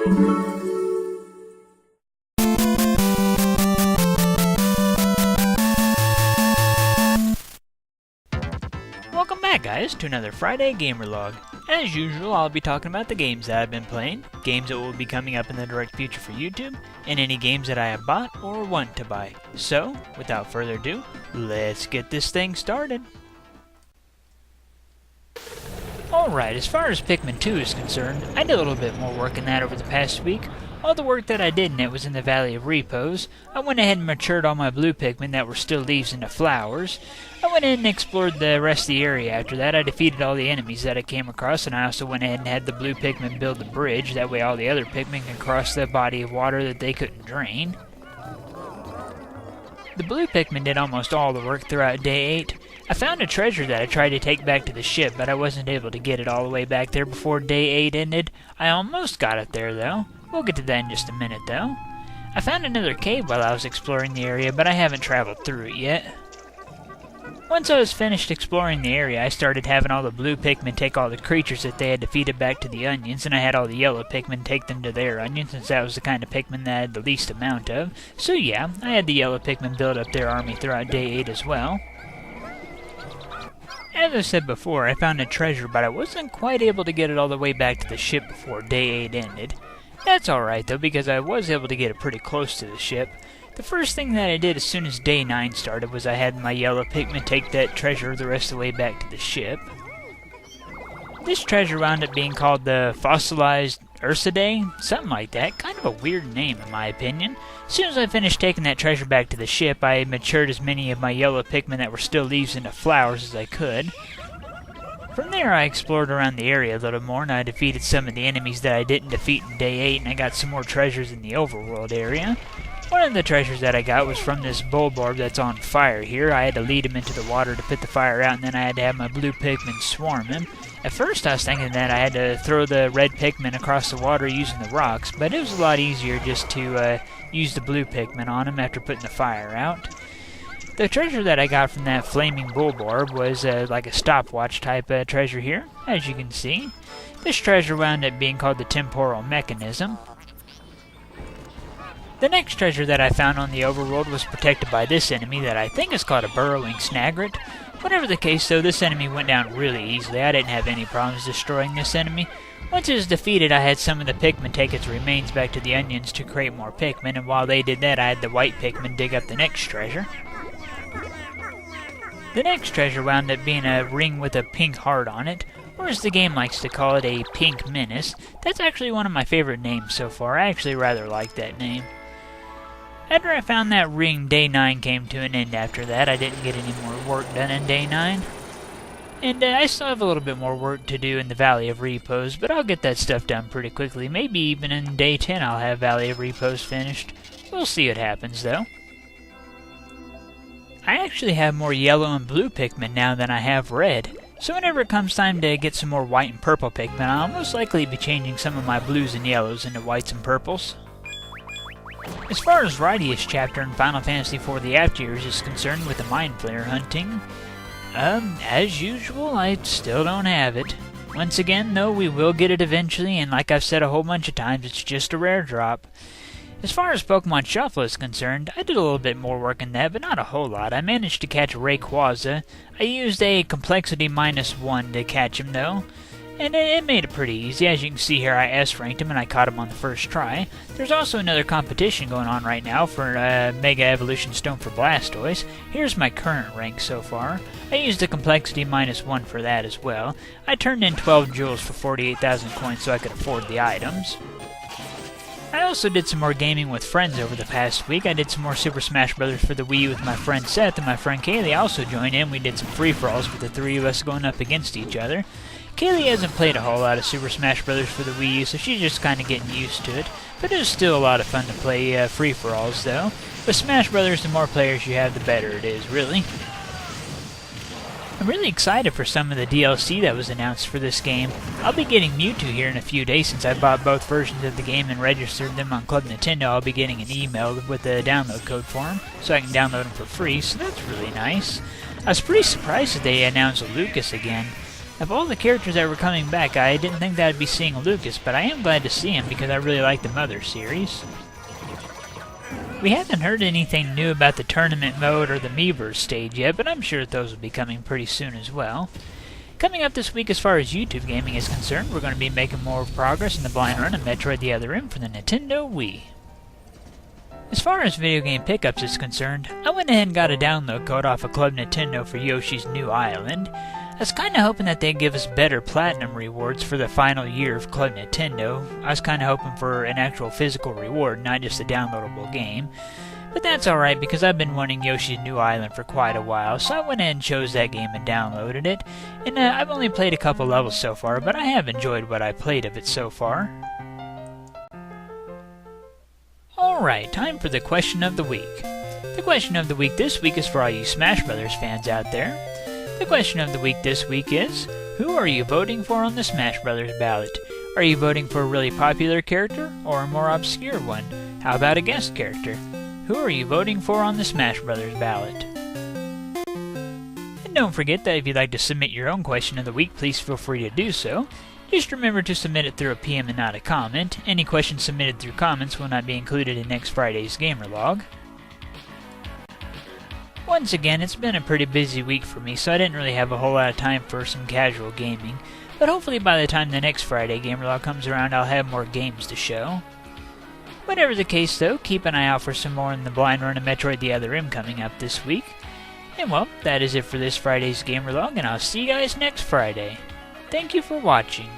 Welcome back, guys, to another Friday Gamer Log. As usual, I'll be talking about the games that I've been playing, games that will be coming up in the direct future for YouTube, and any games that I have bought or want to buy. So, without further ado, let's get this thing started. Alright, as far as Pikmin 2 is concerned, I did a little bit more work in that over the past week. All the work that I did in it was in the Valley of Repose. I went ahead and matured all my blue Pikmin that were still leaves into flowers. I went in and explored the rest of the area after that. I defeated all the enemies that I came across, and I also went ahead and had the blue Pikmin build the bridge. That way all the other Pikmin can cross the body of water that they couldn't drain. The blue Pikmin did almost all the work throughout Day 8. I found a treasure that I tried to take back to the ship, but I wasn't able to get it all the way back there before Day 8 ended. I almost got it there, though. We'll get to that in just a minute, though. I found another cave while I was exploring the area, but I haven't traveled through it yet. Once I was finished exploring the area, I started having all the blue Pikmin take all the creatures that they had defeated back to the onions, and I had all the yellow Pikmin take them to their onions, since that was the kind of Pikmin that I had the least amount of. So yeah, I had the yellow Pikmin build up their army throughout Day 8 as well. As I said before, I found a treasure, but I wasn't quite able to get it all the way back to the ship before Day 8 ended. That's alright though, because I was able to get it pretty close to the ship. The first thing that I did as soon as Day 9 started was I had my yellow Pikmin take that treasure the rest of the way back to the ship. This treasure wound up being called the Fossilized Ursidae, something like that. Kind of a weird name in my opinion. As soon as I finished taking that treasure back to the ship, I matured as many of my yellow Pikmin that were still leaves into flowers as I could. From there, I explored around the area a little more, and I defeated some of the enemies that I didn't defeat in Day 8, and I got some more treasures in the overworld area. One of the treasures that I got was from this Bulborb that's on fire here. I had to lead him into the water to put the fire out, and then I had to have my blue Pikmin swarm him. At first, I was thinking that I had to throw the red Pikmin across the water using the rocks, but it was a lot easier just to use the blue Pikmin on him after putting the fire out. The treasure that I got from that flaming Bulborb was like a stopwatch type treasure here, as you can see. This treasure wound up being called the Temporal Mechanism. The next treasure that I found on the overworld was protected by this enemy that I think is called a Burrowing Snagret. Whatever the case though, this enemy went down really easily. I didn't have any problems destroying this enemy. Once it was defeated, I had some of the Pikmin take its remains back to the onions to create more Pikmin, and while they did that, I had the white Pikmin dig up the next treasure. The next treasure wound up being a ring with a pink heart on it, or as the game likes to call it, a pink menace. That's actually one of my favorite names so far. I actually rather like that name. After I found that ring, Day 9 came to an end after that. I didn't get any more work done in Day 9. And I still have a little bit more work to do in the Valley of Repose, but I'll get that stuff done pretty quickly. Maybe even in Day 10 I'll have Valley of Repose finished. We'll see what happens though. I actually have more yellow and blue Pikmin now than I have red, so whenever it comes time to get some more white and purple Pikmin, I'll most likely be changing some of my blues and yellows into whites and purples. As far as Rydius chapter in Final Fantasy IV The After Years is concerned with the Mind Flayer hunting, as usual, I still don't have it. Once again, though, we will get it eventually, and like I've said a whole bunch of times, it's just a rare drop. As far as Pokemon Shuffle is concerned, I did a little bit more work in that, but not a whole lot. I managed to catch Rayquaza. I used a complexity -1 to catch him, though, and it made it pretty easy. As you can see here, I S-ranked him, and I caught him on the first try. There's also another competition going on right now for Mega Evolution Stone for Blastoise. Here's my current rank so far. I used a complexity -1 for that as well. I turned in 12 jewels for 48,000 coins so I could afford the items. I also did some more gaming with friends over the past week. I did some more Super Smash Bros. For the Wii with my friend Seth, and my friend Kaylee also joined in. We did some free-for-alls with the three of us going up against each other. Kaylee hasn't played a whole lot of Super Smash Bros. For the Wii U, so she's just kind of getting used to it. But it was still a lot of fun to play free-for-alls, though. With Smash Bros., the more players you have, the better it is, really. I'm really excited for some of the DLC that was announced for this game. I'll be getting Mewtwo here in a few days since I bought both versions of the game and registered them on Club Nintendo. I'll be getting an email with a download code for them, so I can download them for free, so that's really nice. I was pretty surprised that they announced Lucas again. Of all the characters that were coming back, I didn't think that I'd be seeing Lucas, but I am glad to see him because I really like the Mother series. We haven't heard anything new about the tournament mode or the Miiverse stage yet, but I'm sure those will be coming pretty soon as well. Coming up this week as far as YouTube gaming is concerned, we're going to be making more progress in the Blind Run of Metroid the Other M for the Nintendo Wii. As far as video game pickups is concerned, I went ahead and got a download code off of Club Nintendo for Yoshi's New Island. I was kinda hoping that they'd give us better platinum rewards for the final year of Club Nintendo. I was kinda hoping for an actual physical reward, not just a downloadable game. But that's alright because I've been wanting Yoshi's New Island for quite a while, so I went ahead and chose that game and downloaded it. And I've only played a couple levels so far, but I have enjoyed what I played of it so far. Alright, time for the question of the week. The question of the week this week is for all you Smash Brothers fans out there. The question of the week this week is, who are you voting for on the Smash Brothers ballot? Are you voting for a really popular character or a more obscure one? How about a guest character? Who are you voting for on the Smash Brothers ballot? And don't forget that if you'd like to submit your own question of the week, please feel free to do so. Just remember to submit it through a PM and not a comment. Any questions submitted through comments will not be included in next Friday's Gamerlog. Once again, it's been a pretty busy week for me, so I didn't really have a whole lot of time for some casual gaming. But hopefully by the time the next Friday Gamerlog comes around, I'll have more games to show. Whatever the case though, keep an eye out for some more in the Blind Run of Metroid the Other M coming up this week. And well, that is it for this Friday's Gamerlog, and I'll see you guys next Friday. Thank you for watching.